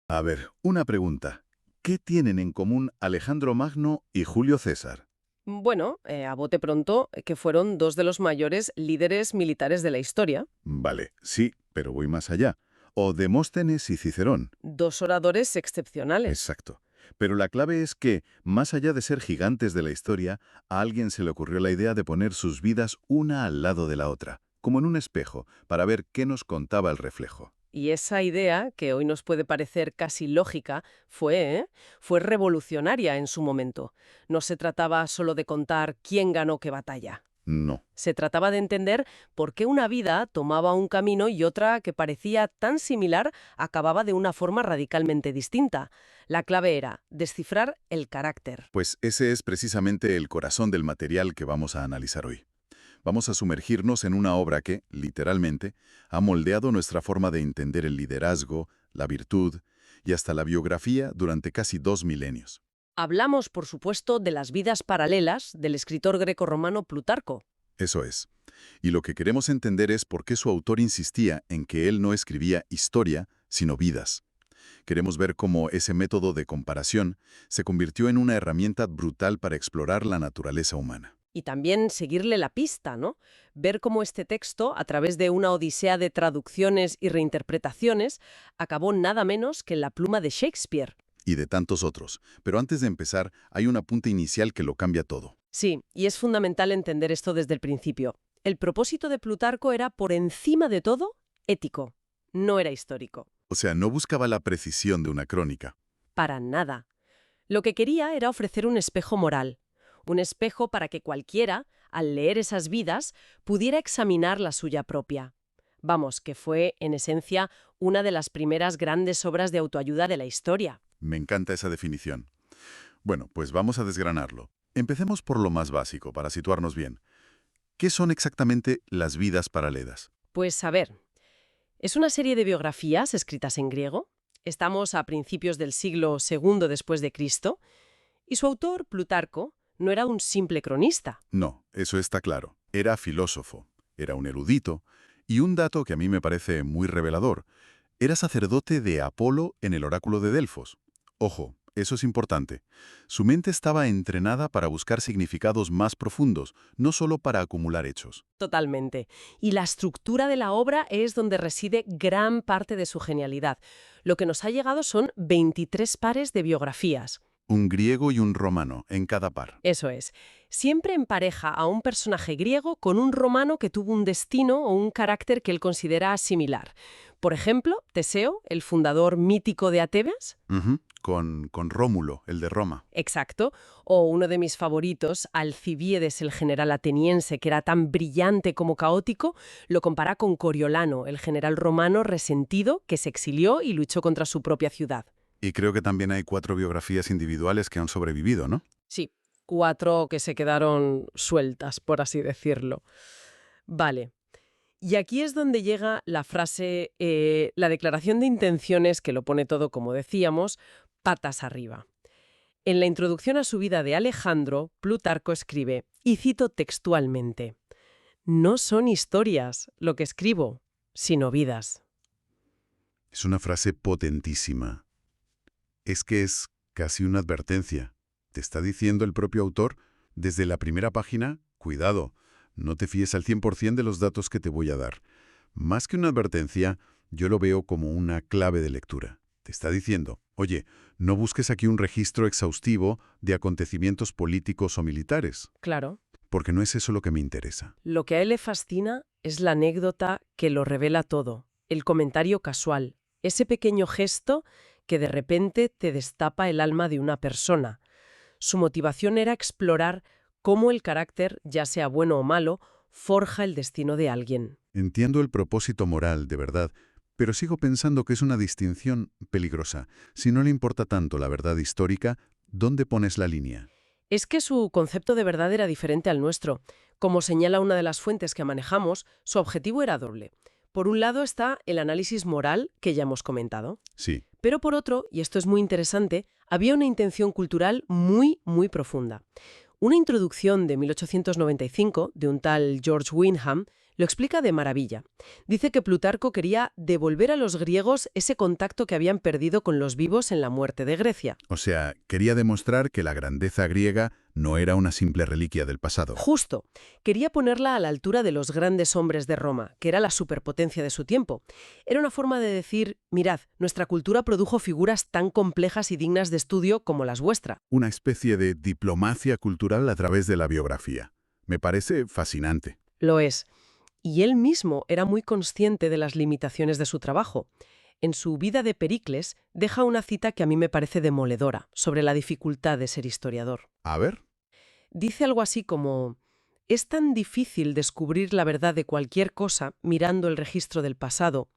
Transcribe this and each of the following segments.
A ver, una pregunta. ¿Qué tienen en común Alejandro Magno y Julio César? Bueno, a bote pronto, que fueron dos de los mayores líderes militares de la historia, Vale, sí, pero voy más allá. O Demóstenes y Cicerón. dos oradores excepcionales. Exacto. Pero la clave es que, más allá de ser gigantes de la historia, a alguien se le ocurrió la idea de poner sus vidas una al lado de la otra, como en un espejo, para ver qué nos contaba el reflejo. Y esa idea, que hoy nos puede parecer casi lógica, fue revolucionaria en su momento. No se trataba solo de contar quién ganó qué batalla. No. Se trataba de entender por qué una vida tomaba un camino y otra que parecía tan similar acababa de una forma radicalmente distinta. La clave era descifrar el carácter. Pues ese es precisamente el corazón del material que vamos a analizar hoy. Vamos a sumergirnos en una obra que, literalmente, ha moldeado nuestra forma de entender el liderazgo, la virtud y hasta la biografía durante casi 2 milenios. Hablamos, por supuesto, de las vidas paralelas del escritor grecorromano Plutarco. Eso es. Y lo que queremos entender es por qué su autor insistía en que él no escribía historia, sino vidas. Queremos ver cómo ese método de comparación se convirtió en una herramienta brutal para explorar la naturaleza humana. Y también seguirle la pista, ¿no? Ver cómo este texto, a través de una odisea de traducciones y reinterpretaciones, acabó nada menos que en la pluma de Shakespeare. Y de tantos otros. Pero antes de empezar, hay un apunte inicial que lo cambia todo. Sí, y es fundamental entender esto desde el principio. El propósito de Plutarco era, por encima de todo, ético. No era histórico. O sea, no buscaba la precisión de una crónica. Para nada. Lo que quería era ofrecer un espejo moral. Un espejo para que cualquiera, al leer esas vidas, pudiera examinar la suya propia. Vamos, que fue, en esencia, una de las primeras grandes obras de autoayuda de la historia. Me encanta esa definición. Bueno, pues vamos a desgranarlo. Empecemos por lo más básico, para situarnos bien. ¿Qué son exactamente las vidas paralelas? Pues a ver, es una serie de biografías escritas en griego. Estamos a principios del siglo II después de Cristo, y su autor, Plutarco, no era un simple cronista. No, eso está claro. Era filósofo, era un erudito, y un dato que a mí me parece muy revelador, era sacerdote de Apolo en el oráculo de Delfos. Ojo, eso es importante. Su mente estaba entrenada para buscar significados más profundos, no solo para acumular hechos. Totalmente. Y la estructura de la obra es donde reside gran parte de su genialidad. Lo que nos ha llegado son 23 pares de biografías. Un griego y un romano en cada par. Eso es. Siempre empareja a un personaje griego con un romano que tuvo un destino o un carácter que él considera similar. Por ejemplo, Teseo, el fundador mítico de Atenas. Ujú, con Rómulo, el de Roma. Exacto. O uno de mis favoritos, Alcibíades, el general ateniense, que era tan brillante como caótico, lo compara con Coriolano, el general romano resentido que se exilió y luchó contra su propia ciudad. Y creo que también hay 4 biografías individuales que han sobrevivido, ¿no? Sí, 4 que se quedaron sueltas, por así decirlo. Vale. Y aquí es donde llega la frase, la declaración de intenciones, que lo pone todo, como decíamos, patas arriba. En la introducción a su vida de Alejandro, Plutarco escribe, y cito textualmente, «No son historias lo que escribo, sino vidas». Es una frase potentísima. Es que es casi una advertencia. Te está diciendo el propio autor, desde la primera página, cuidado, no te fíes al 100% de los datos que te voy a dar. Más que una advertencia, yo lo veo como una clave de lectura. Te está diciendo, oye, no busques aquí un registro exhaustivo de acontecimientos políticos o militares, Claro. porque no es eso lo que me interesa. Lo que a él le fascina es la anécdota que lo revela todo, el comentario casual, ese pequeño gesto que de repente te destapa el alma de una persona. Su motivación era explorar cómo el carácter, ya sea bueno o malo, forja el destino de alguien. Entiendo el propósito moral, de verdad, pero sigo pensando que es una distinción peligrosa. Si no le importa tanto la verdad histórica, ¿dónde pones la línea? Es que su concepto de verdad era diferente al nuestro. Como señala una de las fuentes que manejamos, su objetivo era doble. Por un lado está el análisis moral, que ya hemos comentado. Sí. Pero por otro, y esto es muy interesante, había una intención cultural muy, muy profunda. Una introducción de 1895 de un tal George Wyndham Lo explica de maravilla. Dice que Plutarco quería devolver a los griegos ese contacto que habían perdido con los vivos en la muerte de Grecia. O sea, quería demostrar que la grandeza griega no era una simple reliquia del pasado. Justo. Quería ponerla a la altura de los grandes hombres de Roma, que era la superpotencia de su tiempo. Era una forma de decir, mirad, nuestra cultura produjo figuras tan complejas y dignas de estudio como las vuestras. Una especie de diplomacia cultural a través de la biografía. Me parece fascinante. Lo es. Y él mismo era muy consciente de las limitaciones de su trabajo. En su Vida de Pericles deja una cita que a mí me parece demoledora sobre la dificultad de ser historiador. A ver. Dice algo así como: es tan difícil descubrir la verdad de cualquier cosa mirando el registro del pasado.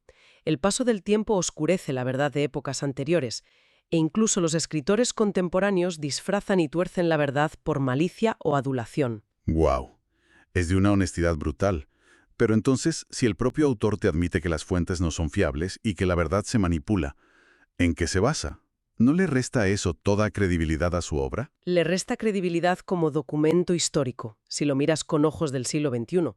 El paso del tiempo oscurece la verdad de épocas anteriores, e incluso los escritores contemporáneos disfrazan y tuercen la verdad por malicia o adulación. ¡Guau! Es de una honestidad brutal. Pero entonces, si el propio autor te admite que las fuentes no son fiables y que la verdad se manipula, ¿en qué se basa? ¿No le resta eso toda credibilidad a su obra? Le resta credibilidad como documento histórico, si lo miras con ojos del siglo XXI,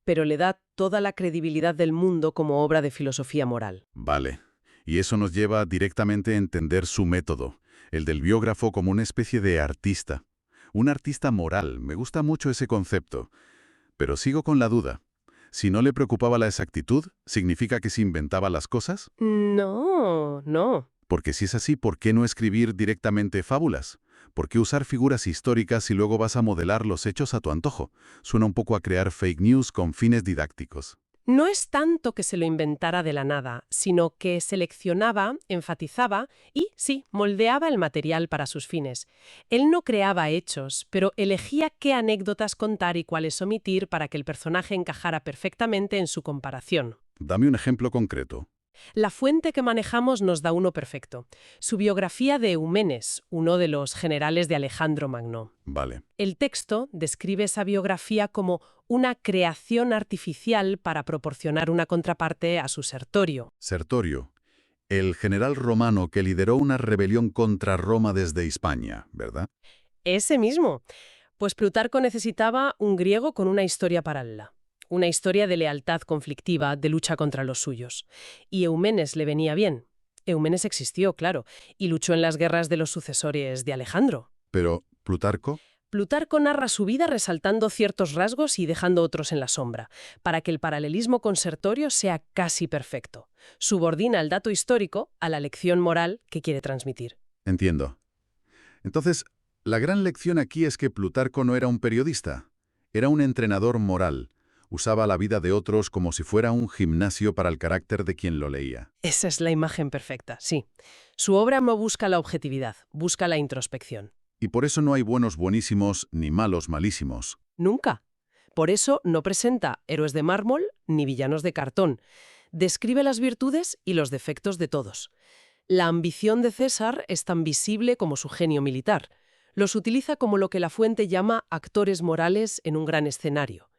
pero le da toda la credibilidad del mundo como obra de filosofía moral. Vale. Y eso nos lleva directamente a entender su método, el del biógrafo como una especie de artista. Un artista moral, me gusta mucho ese concepto. Pero sigo con la duda. Si no le preocupaba la exactitud, ¿significa que se inventaba las cosas? No. Porque si es así, ¿por qué no escribir directamente fábulas? ¿Por qué usar figuras históricas y luego vas a modelar los hechos a tu antojo? Suena un poco a crear fake news con fines didácticos. No es tanto que se lo inventara de la nada, sino que seleccionaba, enfatizaba y, sí, moldeaba el material para sus fines. Él no creaba hechos, pero elegía qué anécdotas contar y cuáles omitir para que el personaje encajara perfectamente en su comparación. Dame un ejemplo concreto. La fuente que manejamos nos da uno perfecto. Su biografía de Eumenes, uno de los generales de Alejandro Magno. Vale. El texto describe esa biografía como una creación artificial para proporcionar una contraparte a su Sertorio. Sertorio, el general romano que lideró una rebelión contra Roma desde Hispania, ¿verdad? Ese mismo. Pues Plutarco necesitaba un griego con una historia paralela. Una historia de lealtad conflictiva, de lucha contra los suyos. Y Eumenes le venía bien. Eumenes existió, claro, y luchó en las guerras de los sucesores de Alejandro. Pero, ¿Plutarco? Plutarco narra su vida resaltando ciertos rasgos y dejando otros en la sombra, para que el paralelismo con Sertorio sea casi perfecto. Subordina el dato histórico a la lección moral que quiere transmitir. Entiendo. Entonces, la gran lección aquí es que Plutarco no era un periodista, era un entrenador moral. Usaba la vida de otros como si fuera un gimnasio para el carácter de quien lo leía. Esa es la imagen perfecta, sí. Su obra no busca la objetividad, busca la introspección. Y por eso no hay buenos buenísimos ni malos malísimos. Nunca. Por eso no presenta héroes de mármol ni villanos de cartón. Describe las virtudes y los defectos de todos. La ambición de César es tan visible como su genio militar. Los utiliza como lo que la fuente llama actores morales en un gran escenario.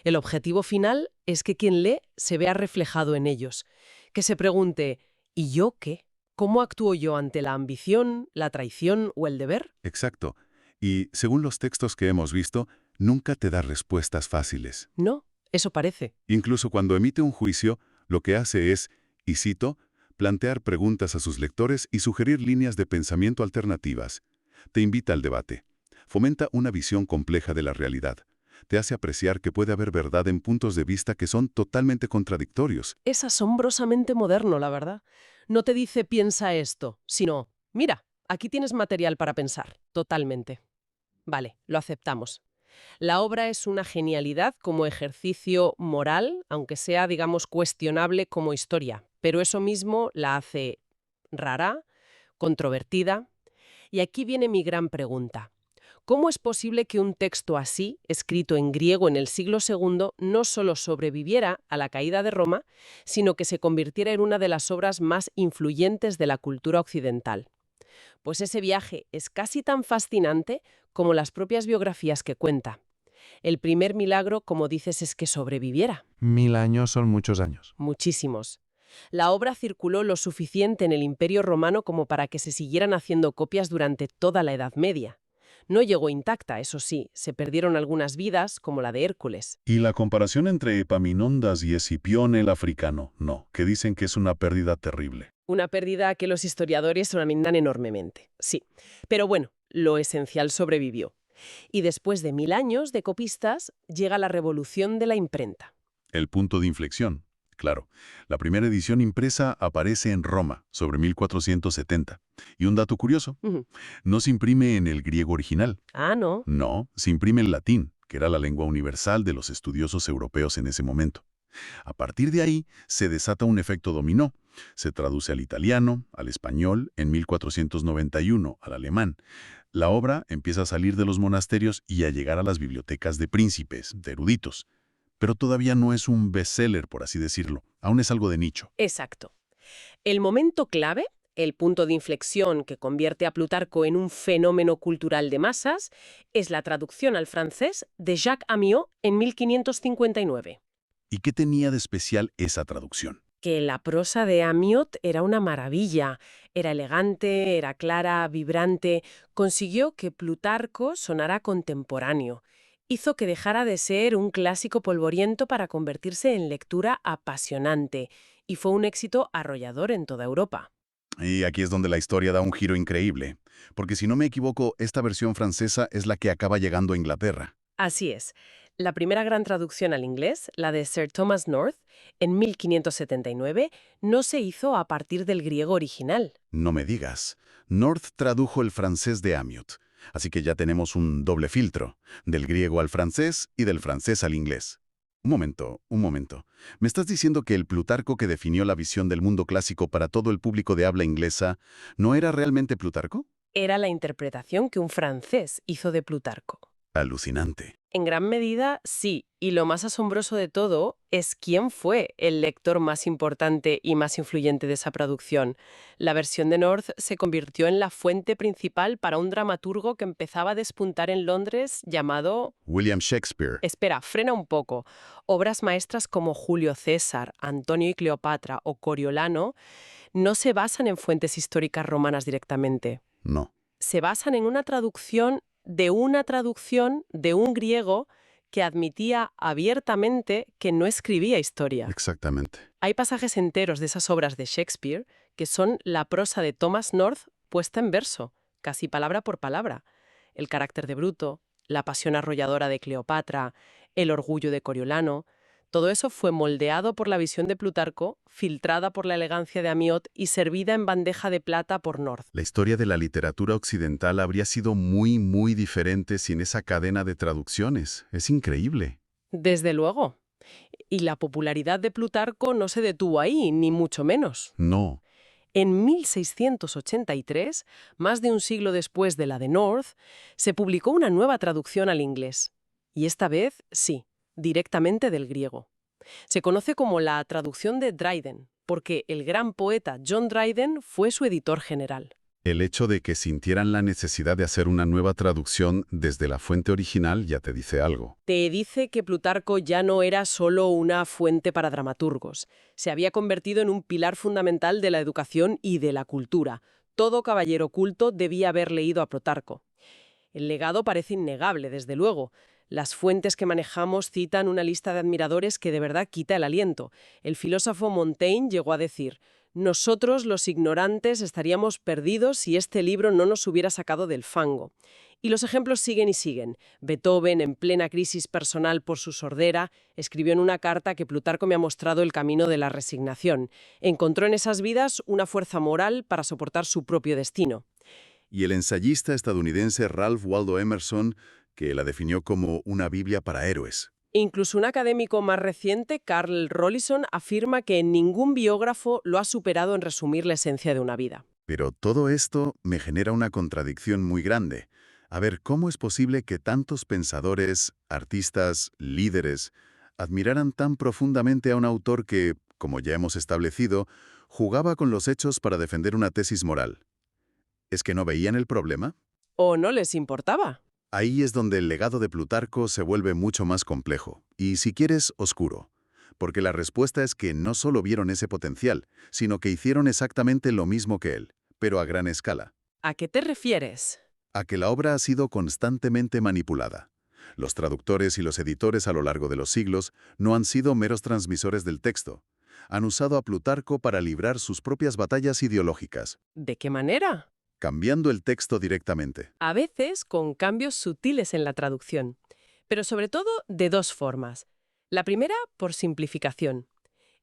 El objetivo final es que quien lee se vea reflejado en ellos, que se pregunte, ¿y yo qué? ¿Cómo actúo yo ante la ambición, la traición o el deber? Exacto. Y, según los textos que hemos visto, nunca te da respuestas fáciles. No, eso parece. Incluso cuando emite un juicio, lo que hace es, y cito, plantear preguntas a sus lectores y sugerir líneas de pensamiento alternativas. Te invita al debate. Fomenta una visión compleja de la realidad. Te hace apreciar que puede haber verdad en puntos de vista que son totalmente contradictorios. Es asombrosamente moderno, la verdad. No te dice piensa esto, sino, mira, aquí tienes material para pensar, totalmente. Vale, lo aceptamos. La obra es una genialidad como ejercicio moral, aunque sea, digamos, cuestionable como historia, pero eso mismo la hace rara, controvertida. Y aquí viene mi gran pregunta. ¿Cómo es posible que un texto así, escrito en griego en el siglo II, no solo sobreviviera a la caída de Roma, sino que se convirtiera en una de las obras más influyentes de la cultura occidental? Pues ese viaje es casi tan fascinante como las propias biografías que cuenta. El primer milagro, como dices, es que sobreviviera. 1000 años son muchos años. Muchísimos. La obra circuló lo suficiente en el Imperio Romano como para que se siguieran haciendo copias durante toda la Edad Media. No llegó intacta, eso sí, se perdieron algunas vidas, como la de Hércules. Y la comparación entre Epaminondas y Escipión el africano, no, que dicen que es una pérdida terrible. Una pérdida que los historiadores lamentan enormemente, sí. Pero bueno, lo esencial sobrevivió. Y después de 1000 años de copistas, llega la revolución de la imprenta. El punto de inflexión. Claro, la primera edición impresa aparece en Roma, sobre 1470. Y un dato curioso, Ujú. no se imprime en el griego original. Ah, ¿no? No, se imprime en latín, que era la lengua universal de los estudiosos europeos en ese momento. A partir de ahí, se desata un efecto dominó. Se traduce al italiano, al español, en 1491, al alemán. La obra empieza a salir de los monasterios y a llegar a las bibliotecas de príncipes, de eruditos. Pero todavía no es un bestseller, por así decirlo. Aún es algo de nicho. Exacto. El momento clave, el punto de inflexión que convierte a Plutarco en un fenómeno cultural de masas, es la traducción al francés de Jacques Amyot en 1559. ¿Y qué tenía de especial esa traducción? Que la prosa de Amyot era una maravilla. Era elegante, era clara, vibrante. Consiguió que Plutarco sonara contemporáneo. Hizo que dejara de ser un clásico polvoriento para convertirse en lectura apasionante. Y fue un éxito arrollador en toda Europa. Y aquí es donde la historia da un giro increíble. Porque si no me equivoco, esta versión francesa es la que acaba llegando a Inglaterra. Así es. La primera gran traducción al inglés, la de Sir Thomas North, en 1579, no se hizo a partir del griego original. No me digas. North tradujo el francés de Amyot. Así que ya tenemos un doble filtro, del griego al francés y del francés al inglés. Un momento. ¿Me estás diciendo que el Plutarco que definió la visión del mundo clásico para todo el público de habla inglesa no era realmente Plutarco? Era la interpretación que un francés hizo de Plutarco. Alucinante. En gran medida, sí, y lo más asombroso de todo es quién fue el lector más importante y más influyente de esa producción. La versión de North se convirtió en la fuente principal para un dramaturgo que empezaba a despuntar en Londres llamado... William Shakespeare. Espera, frena un poco. Obras maestras como Julio César, Antonio y Cleopatra o Coriolano no se basan en fuentes históricas romanas directamente. No. Se basan en una traducción de un griego que admitía abiertamente que no escribía historia. Exactamente. Hay pasajes enteros de esas obras de Shakespeare que son la prosa de Thomas North puesta en verso, casi palabra por palabra. El carácter de Bruto, la pasión arrolladora de Cleopatra, el orgullo de Coriolano. Todo eso fue moldeado por la visión de Plutarco, filtrada por la elegancia de Amyot y servida en bandeja de plata por North. La historia de la literatura occidental habría sido muy diferente sin esa cadena de traducciones. Es increíble. Desde luego. Y la popularidad de Plutarco no se detuvo ahí, ni mucho menos. No. En 1683, más de un siglo después de la de North, se publicó una nueva traducción al inglés. Y esta vez, sí, directamente del griego. Se conoce como la traducción de Dryden, porque el gran poeta John Dryden fue su editor general. El hecho de que sintieran la necesidad de hacer una nueva traducción desde la fuente original ya te dice algo. Te dice que Plutarco ya no era solo una fuente para dramaturgos. Se había convertido en un pilar fundamental de la educación y de la cultura. Todo caballero culto debía haber leído a Plutarco. El legado parece innegable, desde luego. Las fuentes que manejamos citan una lista de admiradores que de verdad quita el aliento. El filósofo Montaigne llegó a decir: «Nosotros, los ignorantes, estaríamos perdidos si este libro no nos hubiera sacado del fango». Y los ejemplos siguen y siguen. Beethoven, en plena crisis personal por su sordera, escribió en una carta que Plutarco me ha mostrado el camino de la resignación. Encontró en esas vidas una fuerza moral para soportar su propio destino. Y el ensayista estadounidense Ralph Waldo Emerson, que la definió como una Biblia para héroes. Incluso un académico más reciente, Carl Rollison, afirma que ningún biógrafo lo ha superado en resumir la esencia de una vida. Pero todo esto me genera una contradicción muy grande. A ver, ¿cómo es posible que tantos pensadores, artistas, líderes, admiraran tan profundamente a un autor que, como ya hemos establecido, jugaba con los hechos para defender una tesis moral? ¿Es que no veían el problema? ¿O no les importaba? Ahí es donde el legado de Plutarco se vuelve mucho más complejo, y si quieres, oscuro. Porque la respuesta es que no solo vieron ese potencial, sino que hicieron exactamente lo mismo que él, pero a gran escala. ¿A qué te refieres? A que la obra ha sido constantemente manipulada. Los traductores y los editores a lo largo de los siglos no han sido meros transmisores del texto. Han usado a Plutarco para librar sus propias batallas ideológicas, ¿De qué manera? cambiando el texto directamente. A veces con cambios sutiles en la traducción, pero sobre todo de dos formas. La primera, por simplificación.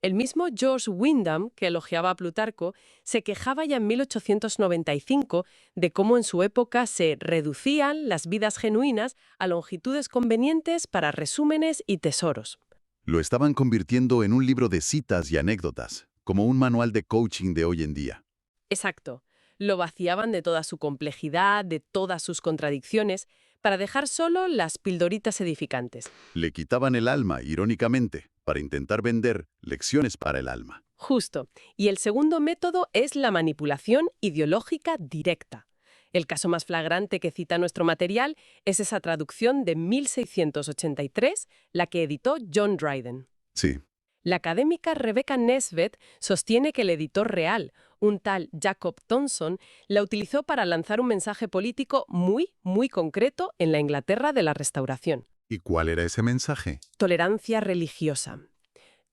El mismo George Wyndham, que elogiaba a Plutarco, se quejaba ya en 1895 de cómo en su época se reducían las vidas genuinas a longitudes convenientes para resúmenes y tesoros. Lo estaban convirtiendo en un libro de citas y anécdotas, como un manual de coaching de hoy en día. Exacto. Lo vaciaban de toda su complejidad, de todas sus contradicciones, para dejar solo las pildoritas edificantes. Le quitaban el alma, irónicamente, para intentar vender lecciones para el alma. Justo. Y el segundo método es la manipulación ideológica directa. El caso más flagrante que cita nuestro material es esa traducción de 1683, la que editó John Dryden. Sí. La académica Rebecca Nesbeth sostiene que el editor real, un tal Jacob Tonson, la utilizó para lanzar un mensaje político muy concreto en la Inglaterra de la Restauración. ¿Y cuál era ese mensaje? Tolerancia religiosa.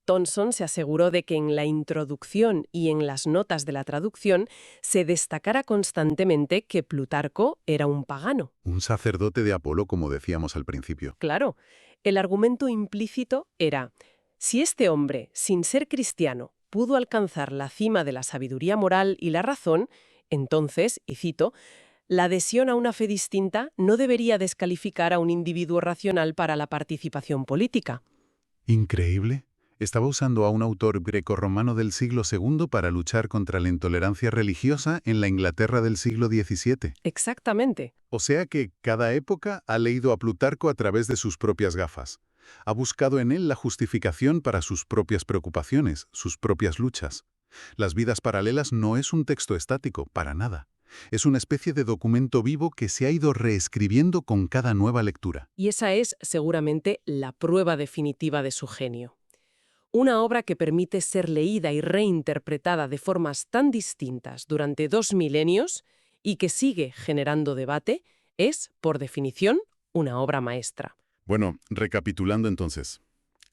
Tonson se aseguró de que en la introducción y en las notas de la traducción se destacara constantemente que Plutarco era un pagano. Un sacerdote de Apolo, como decíamos al principio. Claro, el argumento implícito era: si este hombre, sin ser cristiano, pudo alcanzar la cima de la sabiduría moral y la razón, entonces, y cito, la adhesión a una fe distinta no debería descalificar a un individuo racional para la participación política. Increíble. Estaba usando a un autor grecorromano del siglo II para luchar contra la intolerancia religiosa en la Inglaterra del siglo XVII. Exactamente. O sea que cada época ha leído a Plutarco a través de sus propias gafas. Ha buscado en él la justificación para sus propias preocupaciones, sus propias luchas. Las vidas paralelas no es un texto estático, para nada. Es una especie de documento vivo que se ha ido reescribiendo con cada nueva lectura. Y esa es, seguramente, la prueba definitiva de su genio. Una obra que permite ser leída y reinterpretada de formas tan distintas durante 2 milenios y que sigue generando debate, es, por definición, una obra maestra. Bueno, recapitulando entonces.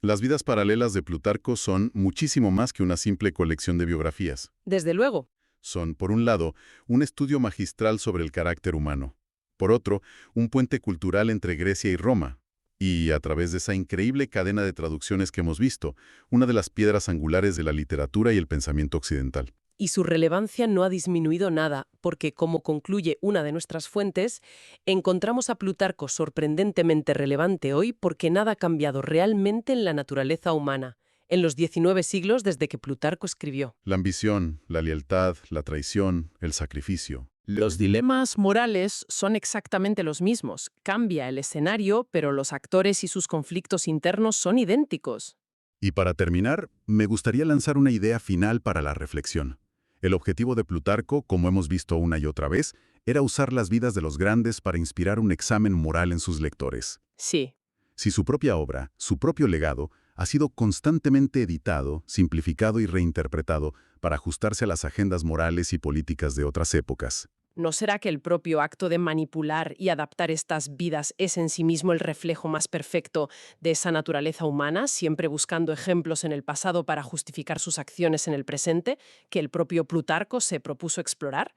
Las vidas paralelas de Plutarco son muchísimo más que una simple colección de biografías. Desde luego. Son, por un lado, un estudio magistral sobre el carácter humano. Por otro, un puente cultural entre Grecia y Roma. Y, a través de esa increíble cadena de traducciones que hemos visto, una de las piedras angulares de la literatura y el pensamiento occidental. Y su relevancia no ha disminuido nada, porque, como concluye una de nuestras fuentes, encontramos a Plutarco sorprendentemente relevante hoy porque nada ha cambiado realmente en la naturaleza humana, en los 19 siglos desde que Plutarco escribió. La ambición, la lealtad, la traición, el sacrificio. Los dilemas morales son exactamente los mismos. Cambia el escenario, pero los actores y sus conflictos internos son idénticos. Y para terminar, me gustaría lanzar una idea final para la reflexión. El objetivo de Plutarco, como hemos visto una y otra vez, era usar las vidas de los grandes para inspirar un examen moral en sus lectores. Sí. Si su propia obra, su propio legado, ha sido constantemente editado, simplificado y reinterpretado para ajustarse a las agendas morales y políticas de otras épocas. ¿No será que el propio acto de manipular y adaptar estas vidas es en sí mismo el reflejo más perfecto de esa naturaleza humana, siempre buscando ejemplos en el pasado para justificar sus acciones en el presente, que el propio Plutarco se propuso explorar?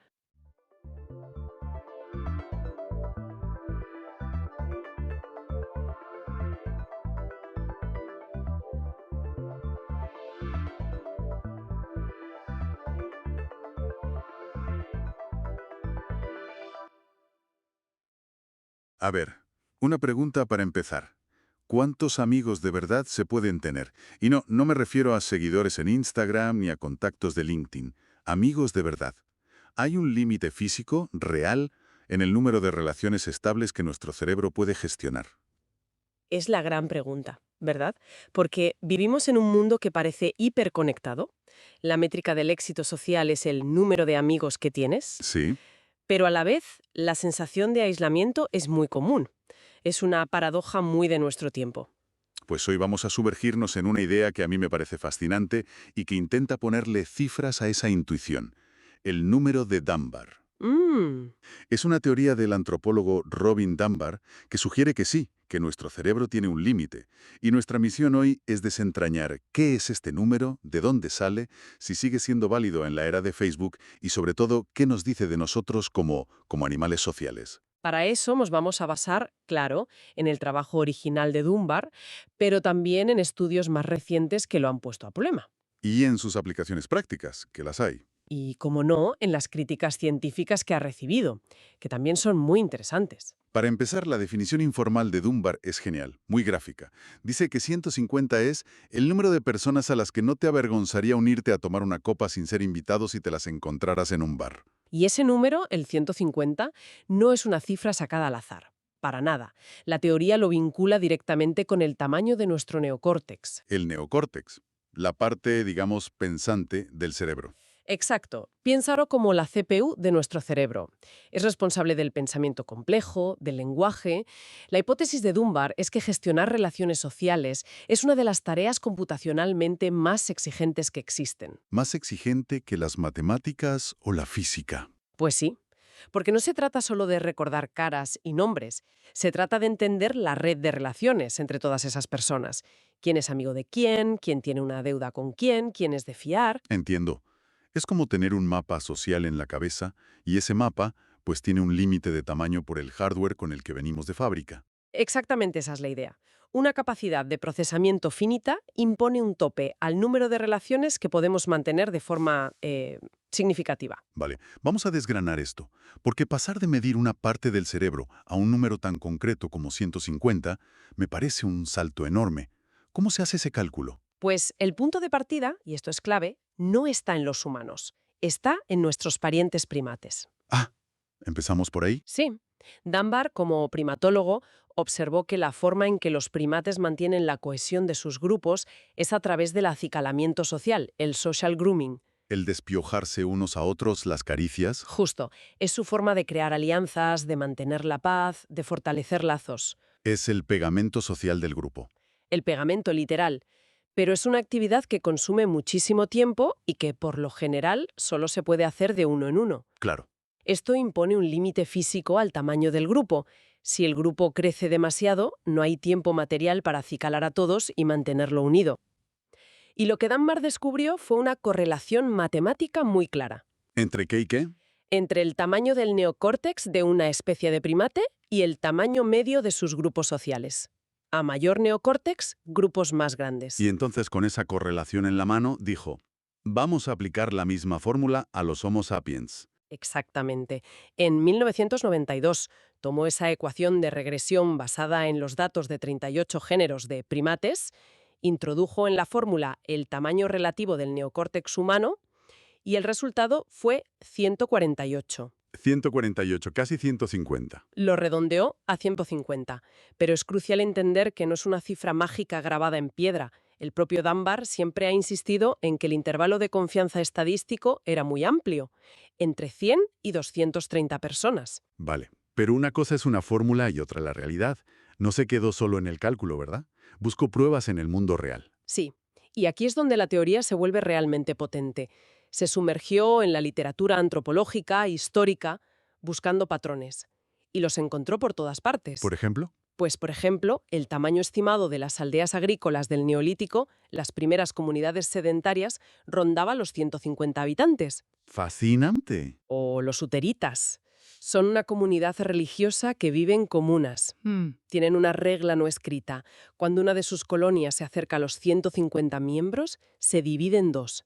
A ver, una pregunta para empezar. ¿Cuántos amigos de verdad se pueden tener? Y no me refiero a seguidores en Instagram ni a contactos de LinkedIn. Amigos de verdad. ¿Hay un límite físico, real, en el número de relaciones estables que nuestro cerebro puede gestionar? Es la gran pregunta, ¿verdad? Porque vivimos en un mundo que parece hiperconectado. La métrica del éxito social es el número de amigos que tienes. Sí. Pero a la vez, la sensación de aislamiento es muy común. Es una paradoja muy de nuestro tiempo. Pues hoy vamos a sumergirnos en una idea que a mí me parece fascinante y que intenta ponerle cifras a esa intuición. El número de Dunbar. Mm. Es una teoría del antropólogo Robin Dunbar que sugiere que sí, que nuestro cerebro tiene un límite, y nuestra misión hoy es desentrañar qué es este número, de dónde sale, si sigue siendo válido en la era de Facebook y sobre todo qué nos dice de nosotros como animales sociales. Para eso nos vamos a basar, claro, en el trabajo original de Dunbar, pero también en estudios más recientes que lo han puesto a prueba. Y en sus aplicaciones prácticas, que las hay. Y, como no, en las críticas científicas que ha recibido, que también son muy interesantes. Para empezar, la definición informal de Dunbar es genial, muy gráfica. Dice que 150 es el número de personas a las que no te avergonzaría unirte a tomar una copa sin ser invitado si te las encontraras en un bar. Y ese número, el 150, no es una cifra sacada al azar. Para nada. La teoría lo vincula directamente con el tamaño de nuestro neocórtex. El neocórtex, la parte, digamos, pensante del cerebro. Exacto. Piénsalo como la CPU de nuestro cerebro. Es responsable del pensamiento complejo, del lenguaje. La hipótesis de Dunbar es que gestionar relaciones sociales es una de las tareas computacionalmente más exigentes que existen. Más exigente que las matemáticas o la física. Pues sí, porque no se trata solo de recordar caras y nombres, se trata de entender la red de relaciones entre todas esas personas. ¿Quién es amigo de quién tiene una deuda con quién es de fiar? Entiendo. Es como tener un mapa social en la cabeza y ese mapa, pues tiene un límite de tamaño por el hardware con el que venimos de fábrica. Exactamente esa es la idea. Una capacidad de procesamiento finita impone un tope al número de relaciones que podemos mantener de forma significativa. Vale, vamos a desgranar esto, porque pasar de medir una parte del cerebro a un número tan concreto como 150 me parece un salto enorme. ¿Cómo se hace ese cálculo? Pues el punto de partida, y esto es clave, no está en los humanos, está en nuestros parientes primates. Ah, ¿empezamos por ahí? Sí, Dunbar, como primatólogo, observó que la forma en que los primates mantienen la cohesión de sus grupos es a través del acicalamiento social, el social grooming. El despiojarse unos a otros, las caricias. Justo, es su forma de crear alianzas, de mantener la paz, de fortalecer lazos. Es el pegamento social del grupo. El pegamento literal. Pero es una actividad que consume muchísimo tiempo y que, por lo general, solo se puede hacer de uno en uno. Claro. Esto impone un límite físico al tamaño del grupo. Si el grupo crece demasiado, no hay tiempo material para acicalar a todos y mantenerlo unido. Y lo que Dunbar descubrió fue una correlación matemática muy clara ¿Entre qué y qué? entre el tamaño del neocórtex de una especie de primate y el tamaño medio de sus grupos sociales. A mayor neocórtex, grupos más grandes. Y entonces, con esa correlación en la mano, dijo, vamos a aplicar la misma fórmula a los Homo sapiens. Exactamente. En 1992 tomó esa ecuación de regresión basada en los datos de 38 géneros de primates, introdujo en la fórmula el tamaño relativo del neocórtex humano y el resultado fue 148. 148, casi 150. Lo redondeó a 150, pero es crucial entender que no es una cifra mágica grabada en piedra. El propio Dunbar siempre ha insistido en que el intervalo de confianza estadístico era muy amplio, entre 100 y 230 personas. Vale, pero una cosa es una fórmula y otra la realidad. No se quedó solo en el cálculo, ¿verdad? Buscó pruebas en el mundo real. Sí, y aquí es donde la teoría se vuelve realmente potente. Se sumergió en la literatura antropológica, histórica, buscando patrones. Y los encontró por todas partes. ¿Por ejemplo? Pues, por ejemplo, el tamaño estimado de las aldeas agrícolas del Neolítico, las primeras comunidades sedentarias, rondaba los 150 habitantes. Fascinante. O los uteritas. Son una comunidad religiosa que vive en comunas. Tienen una regla no escrita. Cuando una de sus colonias se acerca a los 150 miembros, se divide en dos.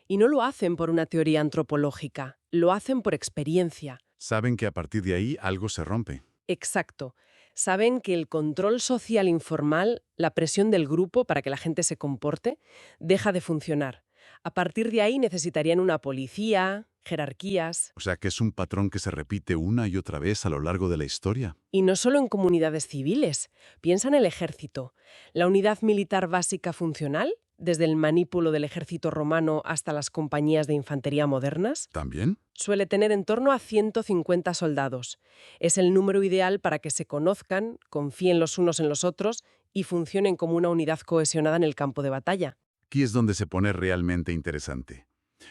Y no lo hacen por una teoría antropológica, lo hacen por experiencia. Saben que a partir de ahí algo se rompe. Exacto. Saben que el control social informal, la presión del grupo para que la gente se comporte, deja de funcionar. A partir de ahí necesitarían una policía, jerarquías. O sea que es un patrón que se repite una y otra vez a lo largo de la historia. Y no solo en comunidades civiles. Piensa en el ejército. La unidad militar básica funcional, desde el manípulo del ejército romano hasta las compañías de infantería modernas, ¿También? suele tener en torno a 150 soldados. Es el número ideal para que se conozcan, confíen los unos en los otros y funcionen como una unidad cohesionada en el campo de batalla. Aquí es donde se pone realmente interesante.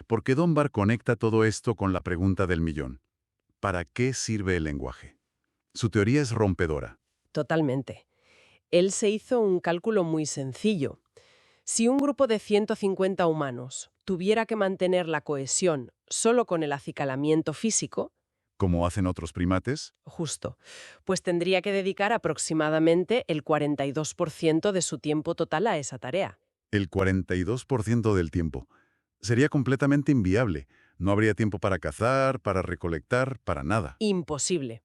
Porque Dunbar conecta todo esto con la pregunta del millón. ¿para qué sirve el lenguaje? Su teoría es rompedora. Totalmente. Él se hizo un cálculo muy sencillo. Si un grupo de 150 humanos tuviera que mantener la cohesión solo con el acicalamiento físico, Como hacen otros primates, justo, pues tendría que dedicar aproximadamente el 42% de su tiempo total a esa tarea. el 42% del tiempo. Sería completamente inviable. No habría tiempo para cazar, para recolectar, para nada. Imposible.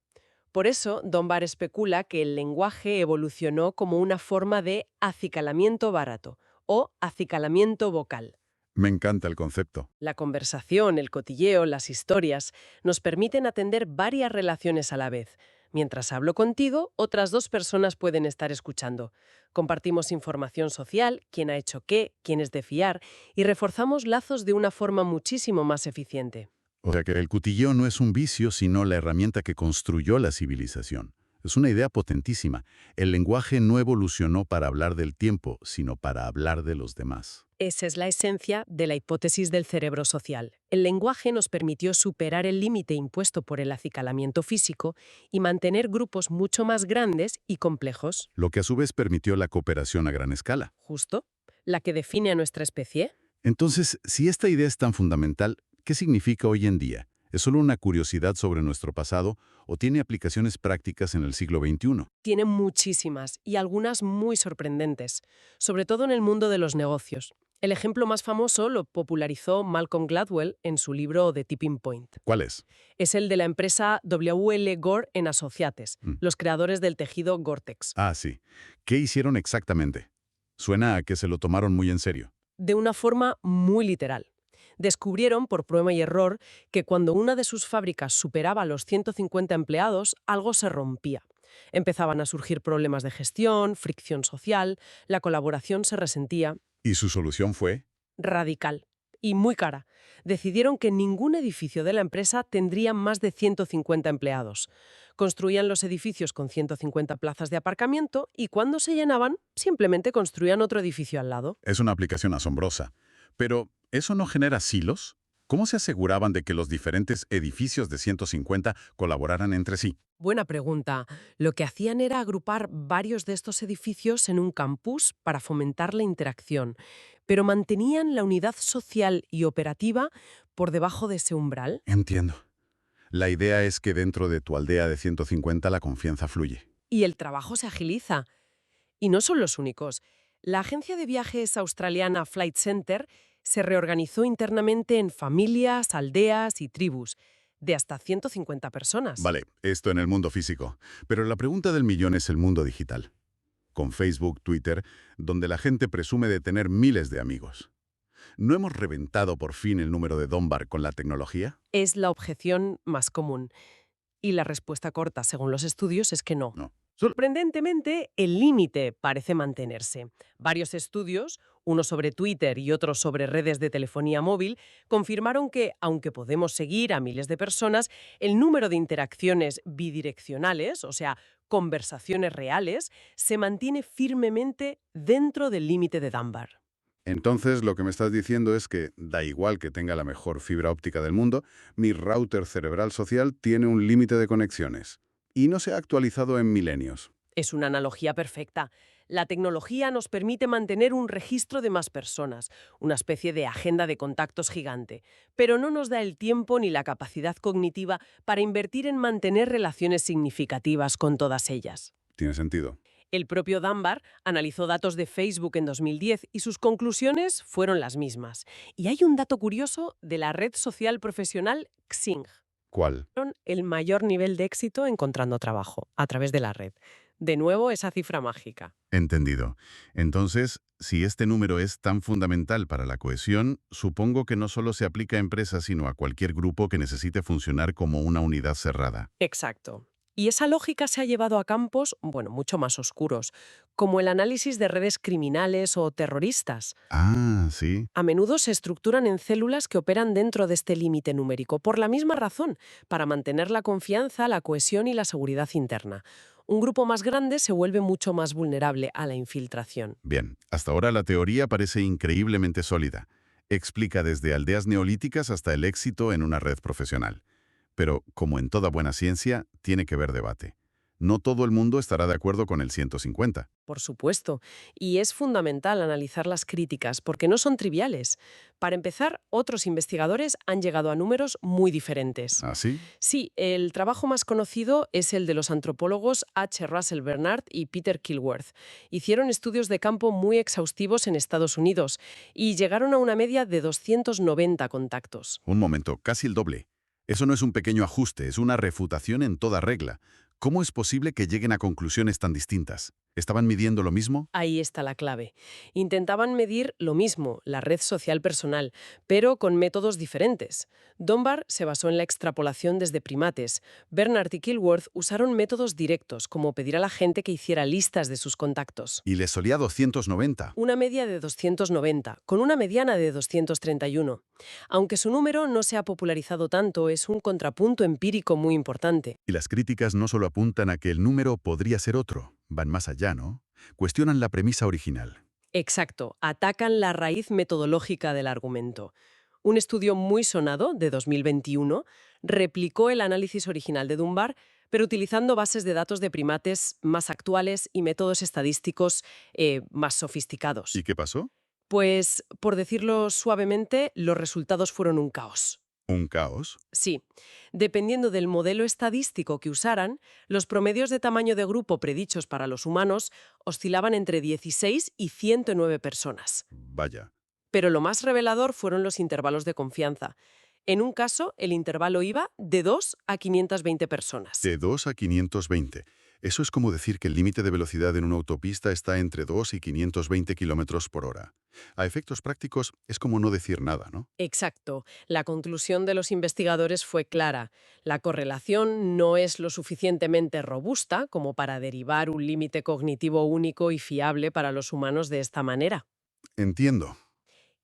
Por eso, Dunbar especula que el lenguaje evolucionó como una forma de acicalamiento barato o acicalamiento vocal. Me encanta el concepto. La conversación, el cotilleo, las historias nos permiten atender varias relaciones a la vez. Mientras hablo contigo, otras dos personas pueden estar escuchando. Compartimos información social, quién ha hecho qué, quién es de fiar, y reforzamos lazos de una forma muchísimo más eficiente. O sea que el cotilleo no es un vicio, sino la herramienta que construyó la civilización. Es una idea potentísima. El lenguaje no evolucionó para hablar del tiempo, sino para hablar de los demás. Esa es la esencia de la hipótesis del cerebro social. El lenguaje nos permitió superar el límite impuesto por el acicalamiento físico y mantener grupos mucho más grandes y complejos. Lo que a su vez permitió la cooperación a gran escala. Justo, la que define a nuestra especie. Entonces, si esta idea es tan fundamental, ¿qué significa hoy en día? ¿Es solo una curiosidad sobre nuestro pasado o tiene aplicaciones prácticas en el siglo XXI? Tiene muchísimas y algunas muy sorprendentes, sobre todo en el mundo de los negocios. El ejemplo más famoso lo popularizó Malcolm Gladwell en su libro The Tipping Point. ¿Cuál es? Es el de la empresa W.L. Gore Associates, los creadores del tejido Gore-Tex. Ah, sí. ¿Qué hicieron exactamente? Suena a que se lo tomaron muy en serio. De una forma muy literal. Descubrieron, por prueba y error, que cuando una de sus fábricas superaba los 150 empleados, algo se rompía. Empezaban a surgir problemas de gestión, fricción social, la colaboración se resentía. ¿Y su solución fue? Radical y muy cara. Decidieron que ningún edificio de la empresa tendría más de 150 empleados. Construían los edificios con 150 plazas de aparcamiento y cuando se llenaban, simplemente construían otro edificio al lado. Es una aplicación asombrosa. Pero, ¿eso no genera silos? ¿Cómo se aseguraban de que los diferentes edificios de 150 colaboraran entre sí? Buena pregunta. Lo que hacían era agrupar varios de estos edificios en un campus para fomentar la interacción, pero mantenían la unidad social y operativa por debajo de ese umbral. Entiendo. La idea es que dentro de tu aldea de 150 la confianza fluye. Y el trabajo se agiliza. Y no son los únicos. La agencia de viajes australiana Flight Centre se reorganizó internamente en familias, aldeas y tribus, de hasta 150 personas. Vale, esto en el mundo físico. Pero la pregunta del millón es el mundo digital. Con Facebook, Twitter, donde la gente presume de tener miles de amigos. ¿No hemos reventado por fin el número de Dunbar con la tecnología? Es la objeción más común. Y la respuesta corta, según los estudios, es que no. No. Sorprendentemente, el límite parece mantenerse. Varios estudios, uno sobre Twitter y otro sobre redes de telefonía móvil, confirmaron que, aunque podemos seguir a miles de personas, el número de interacciones bidireccionales, o sea, conversaciones reales, se mantiene firmemente dentro del límite de Dunbar. Entonces, lo que me estás diciendo es que, da igual que tenga la mejor fibra óptica del mundo, mi router cerebral social tiene un límite de conexiones. Y no se ha actualizado en milenios. Es una analogía perfecta. La tecnología nos permite mantener un registro de más personas, una especie de agenda de contactos gigante, pero no nos da el tiempo ni la capacidad cognitiva para invertir en mantener relaciones significativas con todas ellas. Tiene sentido. El propio Dunbar analizó datos de Facebook en 2010 y sus conclusiones fueron las mismas. Y hay un dato curioso de la red social profesional Xing. ¿Cuál? El mayor nivel de éxito encontrando trabajo a través de la red. De nuevo, esa cifra mágica. Entendido. Entonces, si este número es tan fundamental para la cohesión, supongo que no solo se aplica a empresas, sino a cualquier grupo que necesite funcionar como una unidad cerrada. Exacto. Y esa lógica se ha llevado a campos, mucho más oscuros, como el análisis de redes criminales o terroristas. Ah, sí. A menudo se estructuran en células que operan dentro de este límite numérico, por la misma razón, para mantener la confianza, la cohesión y la seguridad interna. Un grupo más grande se vuelve mucho más vulnerable a la infiltración. Bien, hasta ahora la teoría parece increíblemente sólida. Explica desde aldeas neolíticas hasta el éxito en una red profesional. Pero, como en toda buena ciencia, tiene que haber debate. No todo el mundo estará de acuerdo con el 150. Por supuesto. Y es fundamental analizar las críticas, porque no son triviales. Para empezar, otros investigadores han llegado a números muy diferentes. ¿Ah, sí? Sí, el trabajo más conocido es el de los antropólogos H. Russell Bernard y Peter Kilworth. Hicieron estudios de campo muy exhaustivos en Estados Unidos y llegaron a una media de 290 contactos. Un momento, casi el doble. Eso no es un pequeño ajuste, es una refutación en toda regla. ¿Cómo es posible que lleguen a conclusiones tan distintas? ¿Estaban midiendo lo mismo? Ahí está la clave. Intentaban medir lo mismo, la red social personal, pero con métodos diferentes. Dunbar se basó en la extrapolación desde primates. Bernard y Kilworth usaron métodos directos, como pedir a la gente que hiciera listas de sus contactos. Y les solía 290. Una media de 290, con una mediana de 231. Aunque su número no se ha popularizado tanto, es un contrapunto empírico muy importante. Y las críticas no solo apuntan a que el número podría ser otro, van más allá, ¿no? Cuestionan la premisa original. Exacto, atacan la raíz metodológica del argumento. Un estudio muy sonado, de 2021, replicó el análisis original de Dunbar, pero utilizando bases de datos de primates más actuales y métodos estadísticos más sofisticados. ¿Y qué pasó? Pues, por decirlo suavemente, los resultados fueron un caos. ¿Un caos? Sí. Dependiendo del modelo estadístico que usaran, los promedios de tamaño de grupo predichos para los humanos oscilaban entre 16 y 109 personas. Vaya. Pero lo más revelador fueron los intervalos de confianza. En un caso, el intervalo iba de 2 a 520 personas. De 2 a 520. Eso es como decir que el límite de velocidad en una autopista está entre 2 y 520 kilómetros por hora. A efectos prácticos es como no decir nada, ¿no? Exacto. La conclusión de los investigadores fue clara. La correlación no es lo suficientemente robusta como para derivar un límite cognitivo único y fiable para los humanos de esta manera. Entiendo.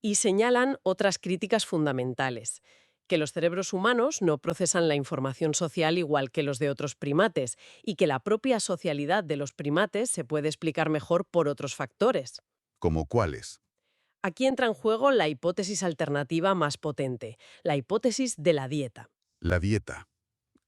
Y señalan otras críticas fundamentales. Que los cerebros humanos no procesan la información social igual que los de otros primates y que la propia socialidad de los primates se puede explicar mejor por otros factores. ¿Como cuáles? Aquí entra en juego la hipótesis alternativa más potente, la hipótesis de la dieta. La dieta.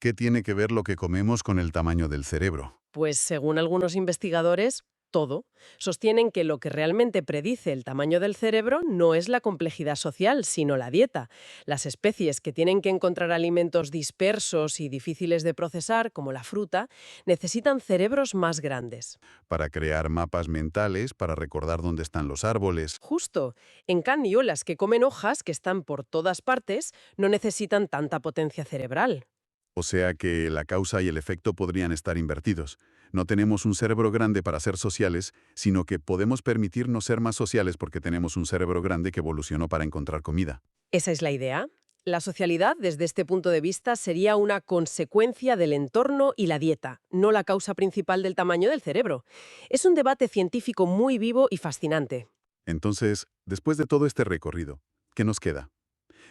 ¿Qué tiene que ver lo que comemos con el tamaño del cerebro? Pues según algunos investigadores, todo. Sostienen que lo que realmente predice el tamaño del cerebro no es la complejidad social, sino la dieta. Las especies que tienen que encontrar alimentos dispersos y difíciles de procesar, como la fruta, necesitan cerebros más grandes. Para crear mapas mentales, para recordar dónde están los árboles. Justo. En cambio, las que comen hojas, que están por todas partes, no necesitan tanta potencia cerebral. O sea que la causa y el efecto podrían estar invertidos. No tenemos un cerebro grande para ser sociales, sino que podemos permitirnos ser más sociales porque tenemos un cerebro grande que evolucionó para encontrar comida. Esa es la idea. La socialidad, desde este punto de vista, sería una consecuencia del entorno y la dieta, no la causa principal del tamaño del cerebro. Es un debate científico muy vivo y fascinante. Entonces, después de todo este recorrido, ¿qué nos queda?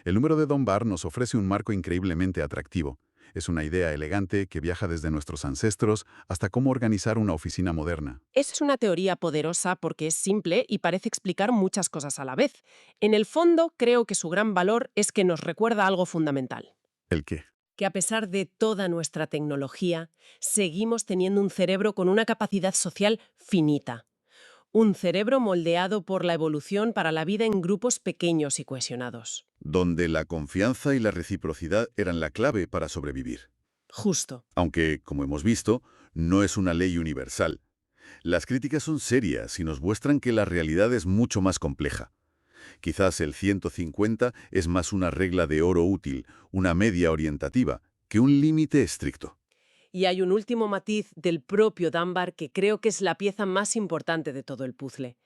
El número de Dunbar nos ofrece un marco increíblemente atractivo. Es una idea elegante que viaja desde nuestros ancestros hasta cómo organizar una oficina moderna. Es una teoría poderosa porque es simple y parece explicar muchas cosas a la vez. En el fondo, creo que su gran valor es que nos recuerda algo fundamental. ¿El qué? Que a pesar de toda nuestra tecnología, seguimos teniendo un cerebro con una capacidad social finita. Un cerebro moldeado por la evolución para la vida en grupos pequeños y cohesionados. Donde la confianza y la reciprocidad eran la clave para sobrevivir. Justo. Aunque, como hemos visto, no es una ley universal. Las críticas son serias y nos muestran que la realidad es mucho más compleja. Quizás el 150 es más una regla de oro útil, una media orientativa, que un límite estricto. Y hay un último matiz del propio Dunbar que creo que es la pieza más importante de todo el puzzle.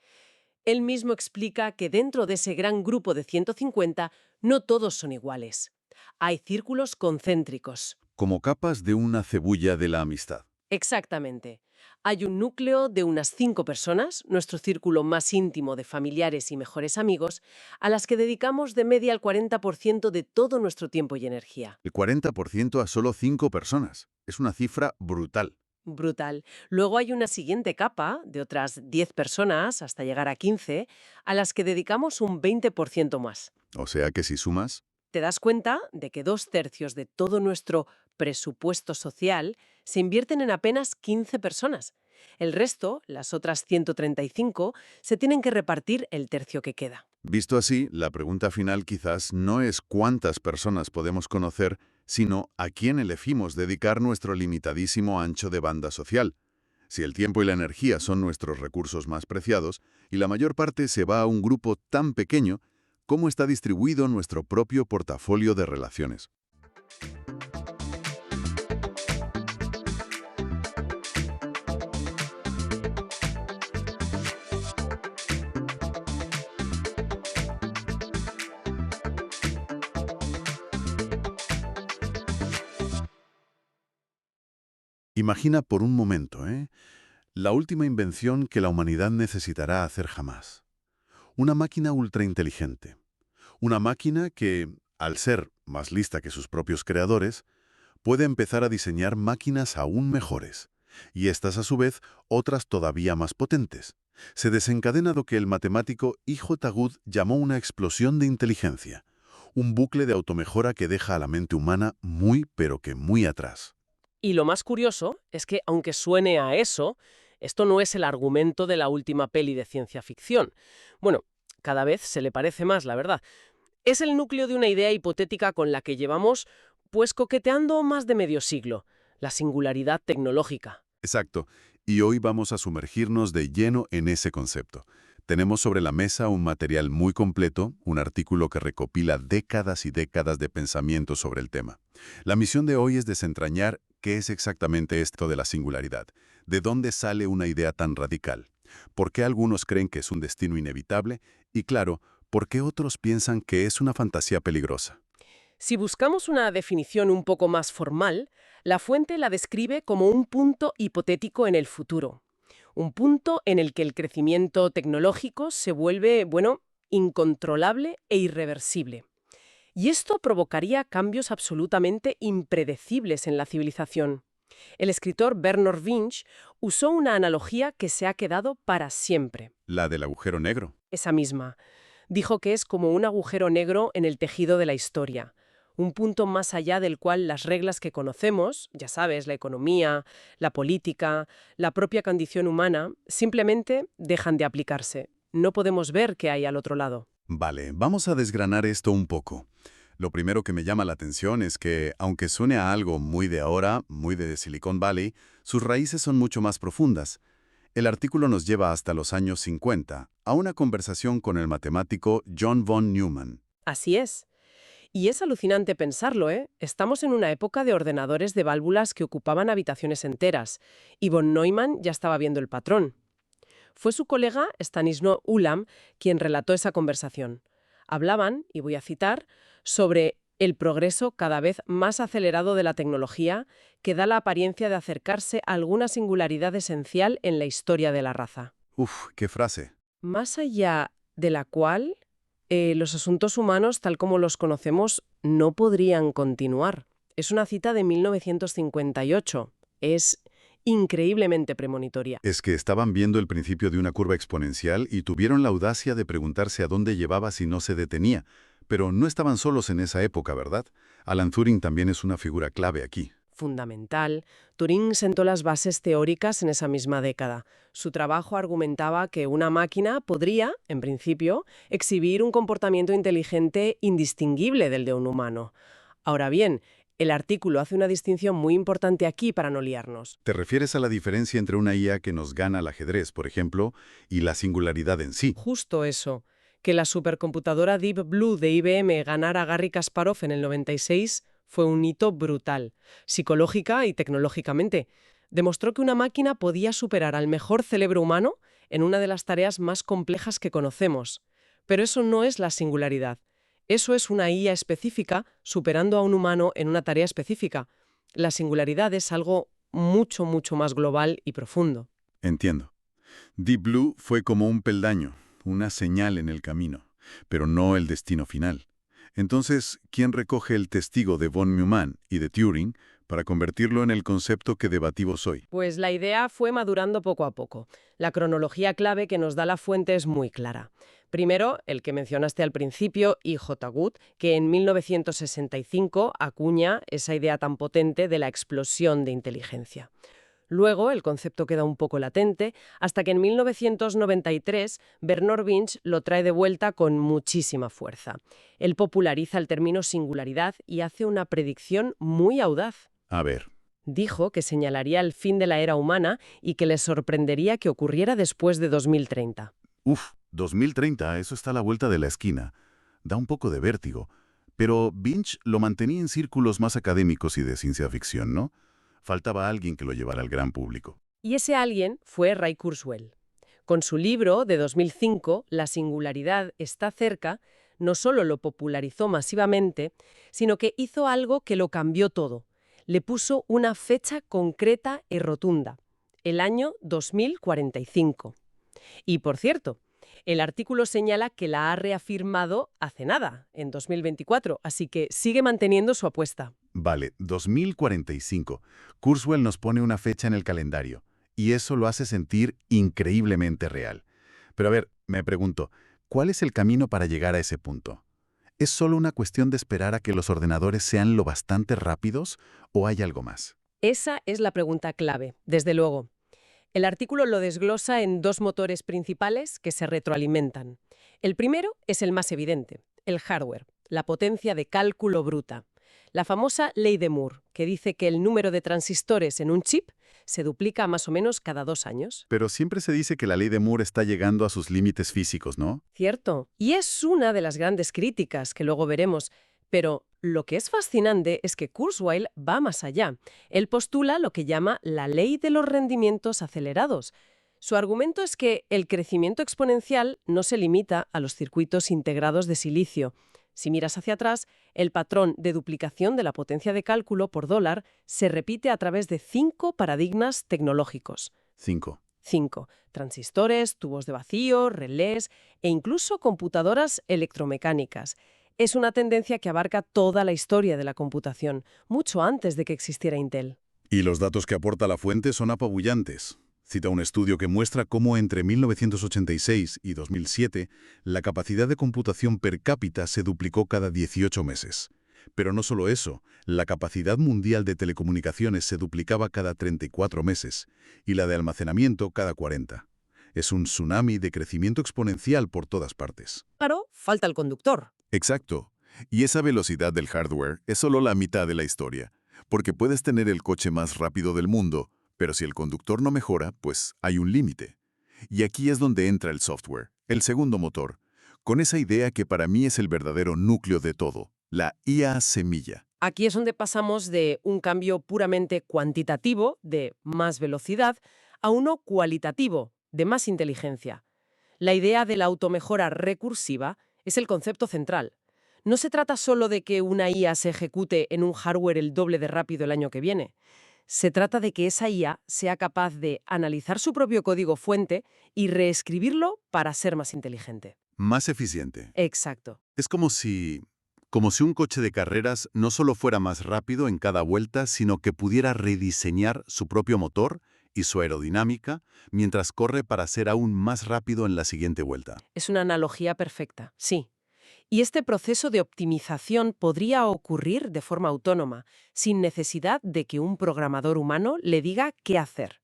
Él mismo explica que dentro de ese gran grupo de 150 no todos son iguales. Hay círculos concéntricos. Como capas de una cebulla de la amistad. Exactamente. Hay un núcleo de unas 5 personas, nuestro círculo más íntimo de familiares y mejores amigos, a las que dedicamos de media el 40% de todo nuestro tiempo y energía. El 40% a solo 5 personas. Es una cifra brutal. Brutal. Luego hay una siguiente capa de otras 10 personas, hasta llegar a 15, a las que dedicamos un 20% más. O sea que si sumas, te das cuenta de que 2/3 de todo nuestro presupuesto social se invierten en apenas 15 personas. El resto, las otras 135, se tienen que repartir el tercio que queda. Visto así, la pregunta final quizás no es cuántas personas podemos conocer, sino a quién elegimos dedicar nuestro limitadísimo ancho de banda social. Si el tiempo y la energía son nuestros recursos más preciados, y la mayor parte se va a un grupo tan pequeño, ¿cómo está distribuido nuestro propio portafolio de relaciones? Imagina por un momento, la última invención que la humanidad necesitará hacer jamás. Una máquina ultrainteligente. Una máquina que, al ser más lista que sus propios creadores, puede empezar a diseñar máquinas aún mejores, y estas a su vez otras todavía más potentes. Se desencadena lo que el matemático I.J. Good llamó una explosión de inteligencia, un bucle de automejora que deja a la mente humana muy pero que muy atrás. Y lo más curioso es que, aunque suene a eso, esto no es el argumento de la última peli de ciencia ficción. Bueno, cada vez se le parece más, la verdad. Es el núcleo de una idea hipotética con la que llevamos, pues, coqueteando más de medio siglo, la singularidad tecnológica. Exacto, y hoy vamos a sumergirnos de lleno en ese concepto. Tenemos sobre la mesa un material muy completo, un artículo que recopila décadas y décadas de pensamiento sobre el tema. La misión de hoy es desentrañar qué es exactamente esto de la singularidad, de dónde sale una idea tan radical, por qué algunos creen que es un destino inevitable y, claro, por qué otros piensan que es una fantasía peligrosa. Si buscamos una definición un poco más formal, la fuente la describe como un punto hipotético en el futuro. Un punto en el que el crecimiento tecnológico se vuelve, incontrolable e irreversible. Y esto provocaría cambios absolutamente impredecibles en la civilización. El escritor Bernard Winch usó una analogía que se ha quedado para siempre. La del agujero negro. Esa misma. Dijo que es como un agujero negro en el tejido de la historia. Un punto más allá del cual las reglas que conocemos, ya sabes, la economía, la política, la propia condición humana, simplemente dejan de aplicarse. No podemos ver qué hay al otro lado. Vale, vamos a desgranar esto un poco. Lo primero que me llama la atención es que, aunque suene a algo muy de ahora, muy de Silicon Valley, sus raíces son mucho más profundas. El artículo nos lleva hasta los años 50, a una conversación con el matemático John von Neumann. Así es. Y es alucinante pensarlo, ¿eh? Estamos en una época de ordenadores de válvulas que ocupaban habitaciones enteras, y von Neumann ya estaba viendo el patrón. Fue su colega Stanisław Ulam quien relató esa conversación. Hablaban, y voy a citar, sobre el progreso cada vez más acelerado de la tecnología que da la apariencia de acercarse a alguna singularidad esencial en la historia de la raza. Uf, qué frase. Más allá de la cual, los asuntos humanos, tal como los conocemos, no podrían continuar. Es una cita de 1958. Es increíblemente premonitoria. Es que estaban viendo el principio de una curva exponencial y tuvieron la audacia de preguntarse a dónde llevaba si no se detenía. Pero no estaban solos en esa época, ¿verdad? Alan Turing también es una figura clave aquí. Fundamental. Turing sentó las bases teóricas en esa misma década. Su trabajo argumentaba que una máquina podría, en principio, exhibir un comportamiento inteligente indistinguible del de un humano. Ahora bien, el artículo hace una distinción muy importante aquí para no liarnos. ¿Te refieres a la diferencia entre una IA que nos gana al ajedrez, por ejemplo, y la singularidad en sí? Justo eso. Que la supercomputadora Deep Blue de IBM ganara a Garry Kasparov en el 96 fue un hito brutal, psicológica y tecnológicamente. Demostró que una máquina podía superar al mejor cerebro humano en una de las tareas más complejas que conocemos. Pero eso no es la singularidad. Eso es una IA específica superando a un humano en una tarea específica. La singularidad es algo mucho, mucho más global y profundo. Entiendo. Deep Blue fue como un peldaño, una señal en el camino, pero no el destino final. Entonces, ¿quién recoge el testigo de von Neumann y de Turing para convertirlo en el concepto que debatimos hoy? Pues la idea fue madurando poco a poco. La cronología clave que nos da la fuente es muy clara. Primero, el que mencionaste al principio, I.J. Good, que en 1965 acuña esa idea tan potente de la explosión de inteligencia. Luego, el concepto queda un poco latente, hasta que en 1993 Bernard Winch lo trae de vuelta con muchísima fuerza. Él populariza el término singularidad y hace una predicción muy audaz. A ver, Dijo que señalaría el fin de la era humana y que le sorprendería que ocurriera después de 2030. 2030, eso está a la vuelta de la esquina. Da un poco de vértigo. Pero Winch lo mantenía en círculos más académicos y de ciencia ficción, ¿no? Faltaba alguien que lo llevara al gran público. Y ese alguien fue Ray Kurzweil. Con su libro de 2005, La singularidad está cerca, no solo lo popularizó masivamente, sino que hizo algo que lo cambió todo. Le puso una fecha concreta y rotunda, el año 2045. Y, por cierto, el artículo señala que la ha reafirmado hace nada, en 2024, así que sigue manteniendo su apuesta. Vale, 2045. Kurzweil nos pone una fecha en el calendario, y eso lo hace sentir increíblemente real. Pero a ver, me pregunto, ¿cuál es el camino para llegar a ese punto? ¿Es solo una cuestión de esperar a que los ordenadores sean lo bastante rápidos o hay algo más? Esa es la pregunta clave, desde luego. El artículo lo desglosa en dos motores principales que se retroalimentan. El primero es el más evidente, el hardware, la potencia de cálculo bruta. La famosa ley de Moore, que dice que el número de transistores en un chip se duplica más o menos cada 2 años. Pero siempre se dice que la ley de Moore está llegando a sus límites físicos, ¿no? Cierto. Y es una de las grandes críticas que luego veremos. Pero lo que es fascinante es que Kurzweil va más allá. Él postula lo que llama la ley de los rendimientos acelerados. Su argumento es que el crecimiento exponencial no se limita a los circuitos integrados de silicio. Si miras hacia atrás, el patrón de duplicación de la potencia de cálculo por dólar se repite a través de 5 paradigmas tecnológicos. 5. 5. Transistores, tubos de vacío, relés e incluso computadoras electromecánicas. Es una tendencia que abarca toda la historia de la computación, mucho antes de que existiera Intel. Y los datos que aporta la fuente son apabullantes. Cita un estudio que muestra cómo entre 1986 y 2007 la capacidad de computación per cápita se duplicó cada 18 meses. Pero no solo eso, la capacidad mundial de telecomunicaciones se duplicaba cada 34 meses y la de almacenamiento cada 40. Es un tsunami de crecimiento exponencial por todas partes. Claro, falta el conductor. Exacto. Y esa velocidad del hardware es solo la mitad de la historia, porque puedes tener el coche más rápido del mundo, pero si el conductor no mejora, pues hay un límite. Y aquí es donde entra el software, el segundo motor, con esa idea que para mí es el verdadero núcleo de todo, la IA semilla. Aquí es donde pasamos de un cambio puramente cuantitativo, de más velocidad, a uno cualitativo, de más inteligencia. La idea de la automejora recursiva es el concepto central. No se trata solo de que una IA se ejecute en un hardware el doble de rápido el año que viene. Se trata de que esa IA sea capaz de analizar su propio código fuente y reescribirlo para ser más inteligente. Más eficiente. Exacto. Es como si un coche de carreras no solo fuera más rápido en cada vuelta, sino que pudiera rediseñar su propio motor y su aerodinámica mientras corre para ser aún más rápido en la siguiente vuelta. Es una analogía perfecta, sí. Y este proceso de optimización podría ocurrir de forma autónoma, sin necesidad de que un programador humano le diga qué hacer.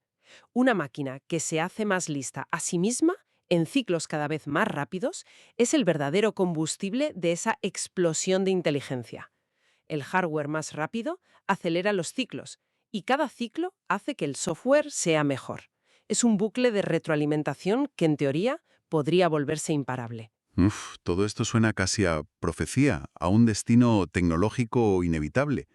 Una máquina que se hace más lista a sí misma, en ciclos cada vez más rápidos, es el verdadero combustible de esa explosión de inteligencia. El hardware más rápido acelera los ciclos, y cada ciclo hace que el software sea mejor. Es un bucle de retroalimentación que, en teoría, podría volverse imparable. Todo esto suena casi a profecía, a un destino tecnológico inevitable.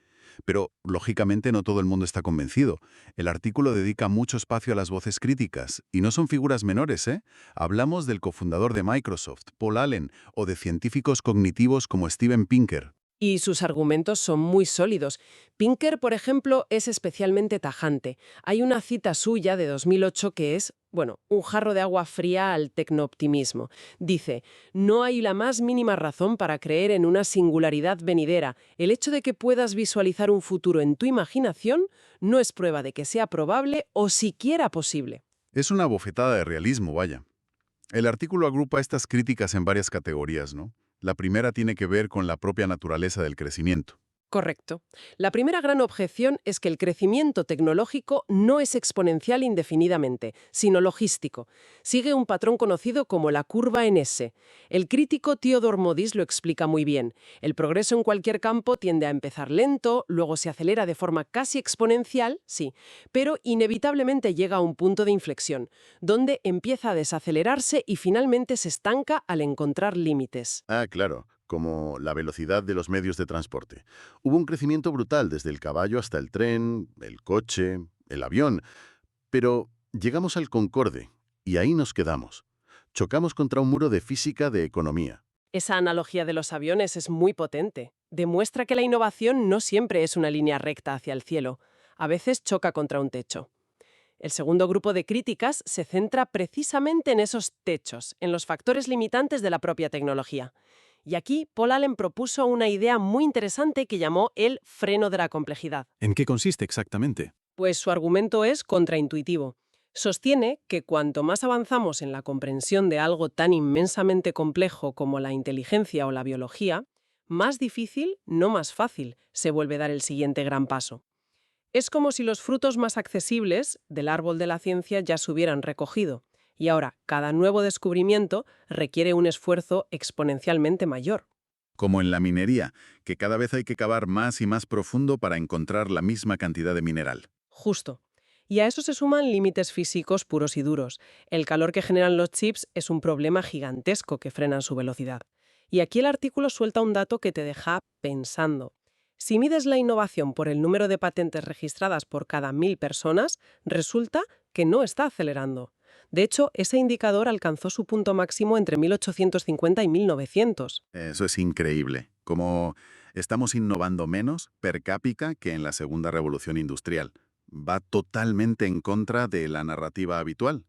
Pero, lógicamente, no todo el mundo está convencido. El artículo dedica mucho espacio a las voces críticas, y no son figuras menores, ¿eh? Hablamos del cofundador de Microsoft, Paul Allen, o de científicos cognitivos como Steven Pinker. Y sus argumentos son muy sólidos. Pinker, por ejemplo, es especialmente tajante. Hay una cita suya de 2008 que es, bueno, un jarro de agua fría al tecnooptimismo. Dice, no hay la más mínima razón para creer en una singularidad venidera. El hecho de que puedas visualizar un futuro en tu imaginación no es prueba de que sea probable o siquiera posible. Es una bofetada de realismo, vaya. El artículo agrupa estas críticas en varias categorías, ¿no? La primera tiene que ver con la propia naturaleza del crecimiento. Correcto. La primera gran objeción es que el crecimiento tecnológico no es exponencial indefinidamente, sino logístico. Sigue un patrón conocido como la curva en S. El crítico Theodore Modis lo explica muy bien. El progreso en cualquier campo tiende a empezar lento, luego se acelera de forma casi exponencial, sí, pero inevitablemente llega a un punto de inflexión, donde empieza a desacelerarse y finalmente se estanca al encontrar límites. Ah, claro, como la velocidad de los medios de transporte. Hubo un crecimiento brutal desde el caballo hasta el tren, el coche, el avión. Pero llegamos al Concorde y ahí nos quedamos. Chocamos contra un muro de física de economía. Esa analogía de los aviones es muy potente. Demuestra que la innovación no siempre es una línea recta hacia el cielo. A veces choca contra un techo. El segundo grupo de críticas se centra precisamente en esos techos, en los factores limitantes de la propia tecnología. Y aquí Paul Allen propuso una idea muy interesante que llamó el freno de la complejidad. ¿En qué consiste exactamente? Pues su argumento es contraintuitivo. Sostiene que cuanto más avanzamos en la comprensión de algo tan inmensamente complejo como la inteligencia o la biología, más difícil, no más fácil, se vuelve dar el siguiente gran paso. Es como si los frutos más accesibles del árbol de la ciencia ya se hubieran recogido. Y ahora, cada nuevo descubrimiento requiere un esfuerzo exponencialmente mayor. Como en la minería, que cada vez hay que cavar más y más profundo para encontrar la misma cantidad de mineral. Justo. Y a eso se suman límites físicos puros y duros. El calor que generan los chips es un problema gigantesco que frena su velocidad. Y aquí el artículo suelta un dato que te deja pensando. Si mides la innovación por el número de patentes registradas por cada 1000 personas, resulta que no está acelerando. De hecho, ese indicador alcanzó su punto máximo entre 1850 y 1900. Eso es increíble. Como estamos innovando menos per cápita que en la segunda revolución industrial. Va totalmente en contra de la narrativa habitual.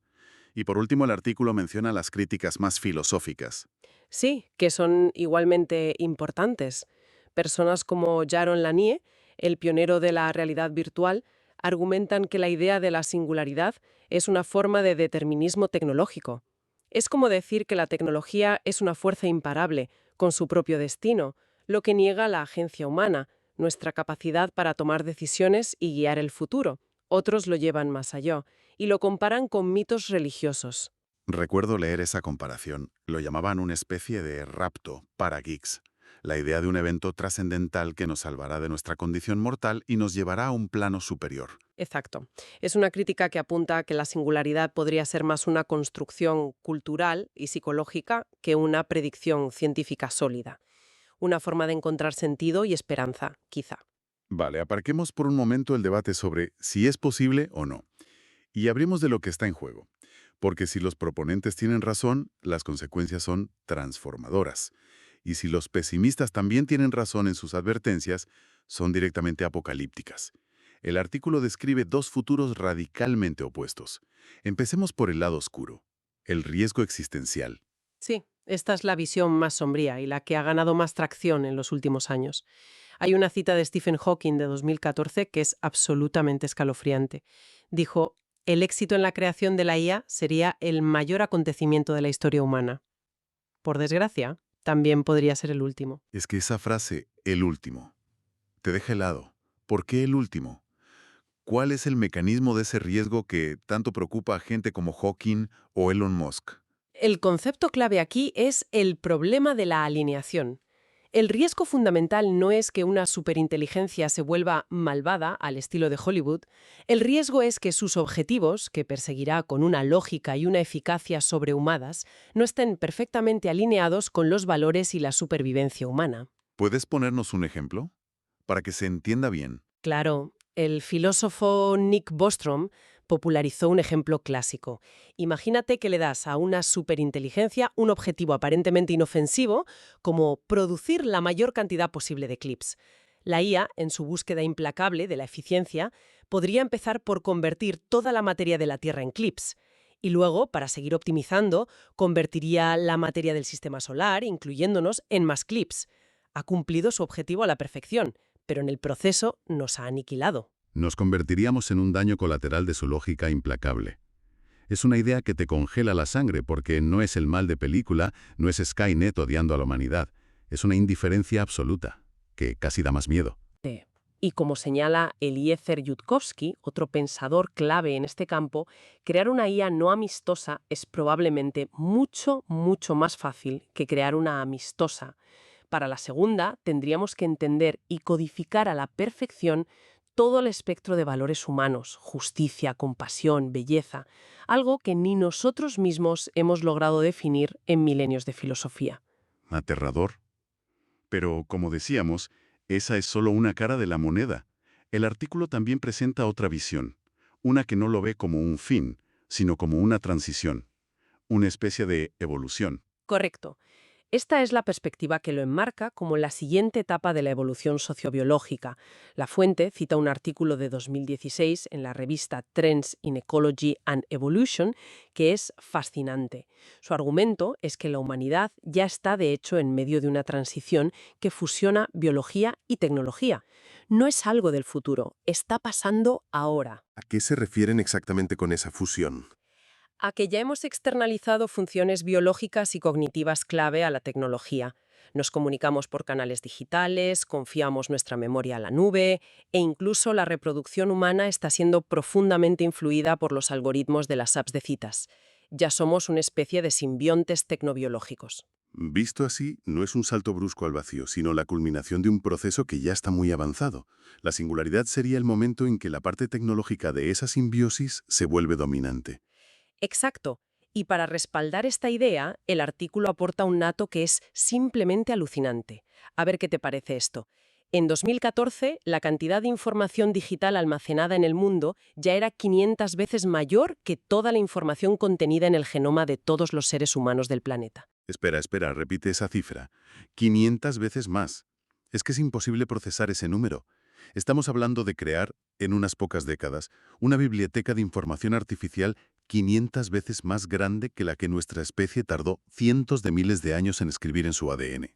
Y por último, el artículo menciona las críticas más filosóficas. Sí, que son igualmente importantes. Personas como Jaron Lanier, el pionero de la realidad virtual, argumentan que la idea de la singularidad es una forma de determinismo tecnológico. Es como decir que la tecnología es una fuerza imparable, con su propio destino, lo que niega la agencia humana, nuestra capacidad para tomar decisiones y guiar el futuro. Otros lo llevan más allá y lo comparan con mitos religiosos. Recuerdo leer esa comparación. Lo llamaban una especie de rapto para geeks. La idea de un evento trascendental que nos salvará de nuestra condición mortal y nos llevará a un plano superior. Exacto. Es una crítica que apunta a que la singularidad podría ser más una construcción cultural y psicológica que una predicción científica sólida. Una forma de encontrar sentido y esperanza, quizá. Vale, aparquemos por un momento el debate sobre si es posible o no. Y hablemos de lo que está en juego. Porque si los proponentes tienen razón, las consecuencias son transformadoras. Y si los pesimistas también tienen razón en sus advertencias, son directamente apocalípticas. El artículo describe dos futuros radicalmente opuestos. Empecemos por el lado oscuro, el riesgo existencial. Sí, esta es la visión más sombría y la que ha ganado más tracción en los últimos años. Hay una cita de Stephen Hawking de 2014 que es absolutamente escalofriante. Dijo, el éxito en la creación de la IA sería el mayor acontecimiento de la historia humana. Por desgracia, también podría ser el último. Es que esa frase, el último, te deja helado. ¿Por qué el último? ¿Cuál es el mecanismo de ese riesgo que tanto preocupa a gente como Hawking o Elon Musk? El concepto clave aquí es el problema de la alineación. El riesgo fundamental no es que una superinteligencia se vuelva malvada al estilo de Hollywood. El riesgo es que sus objetivos, que perseguirá con una lógica y una eficacia sobrehumanas, no estén perfectamente alineados con los valores y la supervivencia humana. ¿Puedes ponernos un ejemplo? Para que se entienda bien. Claro, el filósofo Nick Bostrom popularizó un ejemplo clásico. Imagínate que le das a una superinteligencia un objetivo aparentemente inofensivo, como producir la mayor cantidad posible de clips. La IA, en su búsqueda implacable de la eficiencia, podría empezar por convertir toda la materia de la Tierra en clips. Y luego, para seguir optimizando, convertiría la materia del sistema solar, incluyéndonos, en más clips. Ha cumplido su objetivo a la perfección, pero en el proceso nos ha aniquilado. Nos convertiríamos en un daño colateral de su lógica implacable. Es una idea que te congela la sangre porque no es el mal de película, no es Skynet odiando a la humanidad. Es una indiferencia absoluta, que casi da más miedo. Y como señala Eliezer Yudkowsky, otro pensador clave en este campo, crear una IA no amistosa es probablemente mucho, mucho más fácil que crear una amistosa. Para la segunda, tendríamos que entender y codificar a la perfección todo el espectro de valores humanos, justicia, compasión, belleza, algo que ni nosotros mismos hemos logrado definir en milenios de filosofía. Aterrador. Pero, como decíamos, esa es solo una cara de la moneda. El artículo también presenta otra visión, una que no lo ve como un fin, sino como una transición, una especie de evolución. Correcto. Esta es la perspectiva que lo enmarca como la siguiente etapa de la evolución sociobiológica. La fuente cita un artículo de 2016 en la revista Trends in Ecology and Evolution que es fascinante. Su argumento es que la humanidad ya está de hecho en medio de una transición que fusiona biología y tecnología. No es algo del futuro, está pasando ahora. ¿A qué se refieren exactamente con esa fusión? A que ya hemos externalizado funciones biológicas y cognitivas clave a la tecnología. Nos comunicamos por canales digitales, confiamos nuestra memoria a la nube e incluso la reproducción humana está siendo profundamente influida por los algoritmos de las apps de citas. Ya somos una especie de simbiontes tecnobiológicos. Visto así, no es un salto brusco al vacío, sino la culminación de un proceso que ya está muy avanzado. La singularidad sería el momento en que la parte tecnológica de esa simbiosis se vuelve dominante. Exacto. Y para respaldar esta idea, el artículo aporta un dato que es simplemente alucinante. A ver qué te parece esto. En 2014, la cantidad de información digital almacenada en el mundo ya era 500 veces mayor que toda la información contenida en el genoma de todos los seres humanos del planeta. Espera, repite esa cifra. 500 veces más. Es que es imposible procesar ese número. Estamos hablando de crear, en unas pocas décadas, una biblioteca de información artificial 500 veces más grande que la que nuestra especie tardó cientos de miles de años en escribir en su ADN.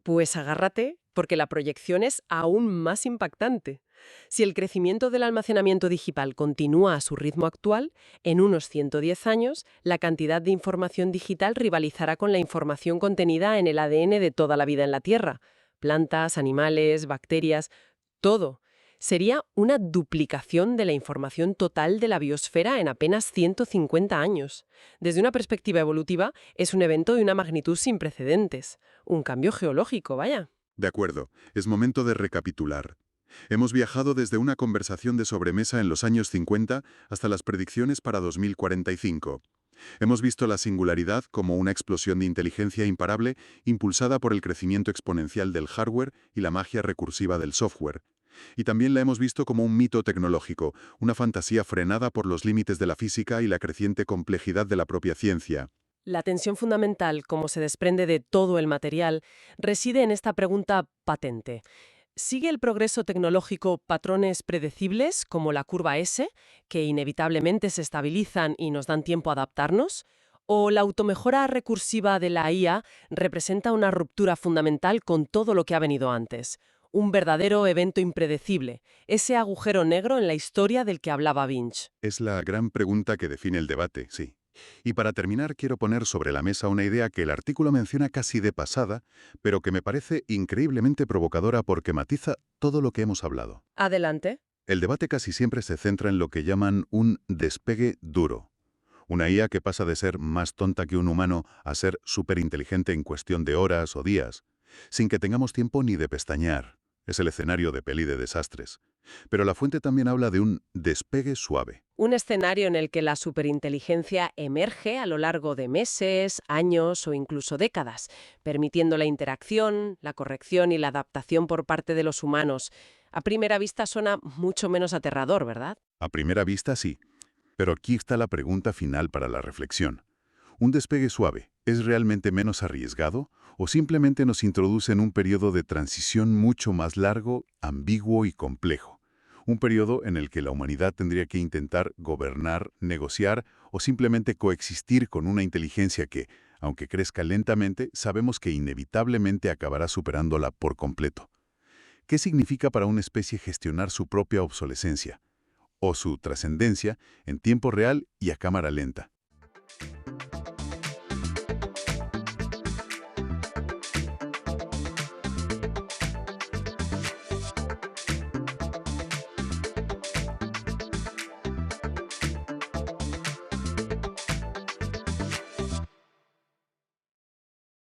Pues agárrate, porque la proyección es aún más impactante. Si el crecimiento del almacenamiento digital continúa a su ritmo actual, en unos 110 años, la cantidad de información digital rivalizará con la información contenida en el ADN de toda la vida en la Tierra. Plantas, animales, bacterias, todo. Sería una duplicación de la información total de la biosfera en apenas 150 años. Desde una perspectiva evolutiva, es un evento de una magnitud sin precedentes. Un cambio geológico, vaya. De acuerdo, es momento de recapitular. Hemos viajado desde una conversación de sobremesa en los años 50 hasta las predicciones para 2045. Hemos visto la singularidad como una explosión de inteligencia imparable impulsada por el crecimiento exponencial del hardware y la magia recursiva del software. Y también la hemos visto como un mito tecnológico, una fantasía frenada por los límites de la física y la creciente complejidad de la propia ciencia. La tensión fundamental, como se desprende de todo el material, reside en esta pregunta patente. ¿Sigue el progreso tecnológico patrones predecibles, como la curva S, que inevitablemente se estabilizan y nos dan tiempo a adaptarnos? ¿O la automejora recursiva de la IA representa una ruptura fundamental con todo lo que ha venido antes? Un verdadero evento impredecible, ese agujero negro en la historia del que hablaba Vinch. Es la gran pregunta que define el debate, sí. Y para terminar, quiero poner sobre la mesa una idea que el artículo menciona casi de pasada, pero que me parece increíblemente provocadora porque matiza todo lo que hemos hablado. Adelante. El debate casi siempre se centra en lo que llaman un despegue duro. Una IA que pasa de ser más tonta que un humano a ser superinteligente en cuestión de horas o días, sin que tengamos tiempo ni de pestañear. Es el escenario de peli de desastres. Pero la fuente también habla de un despegue suave. Un escenario en el que la superinteligencia emerge a lo largo de meses, años o incluso décadas, permitiendo la interacción, la corrección y la adaptación por parte de los humanos. A primera vista suena mucho menos aterrador, ¿verdad? A primera vista, sí. Pero aquí está la pregunta final para la reflexión. ¿Un despegue suave es realmente menos arriesgado o simplemente nos introduce en un periodo de transición mucho más largo, ambiguo y complejo? Un periodo en el que la humanidad tendría que intentar gobernar, negociar o simplemente coexistir con una inteligencia que, aunque crezca lentamente, sabemos que inevitablemente acabará superándola por completo. ¿Qué significa para una especie gestionar su propia obsolescencia o su trascendencia en tiempo real y a cámara lenta?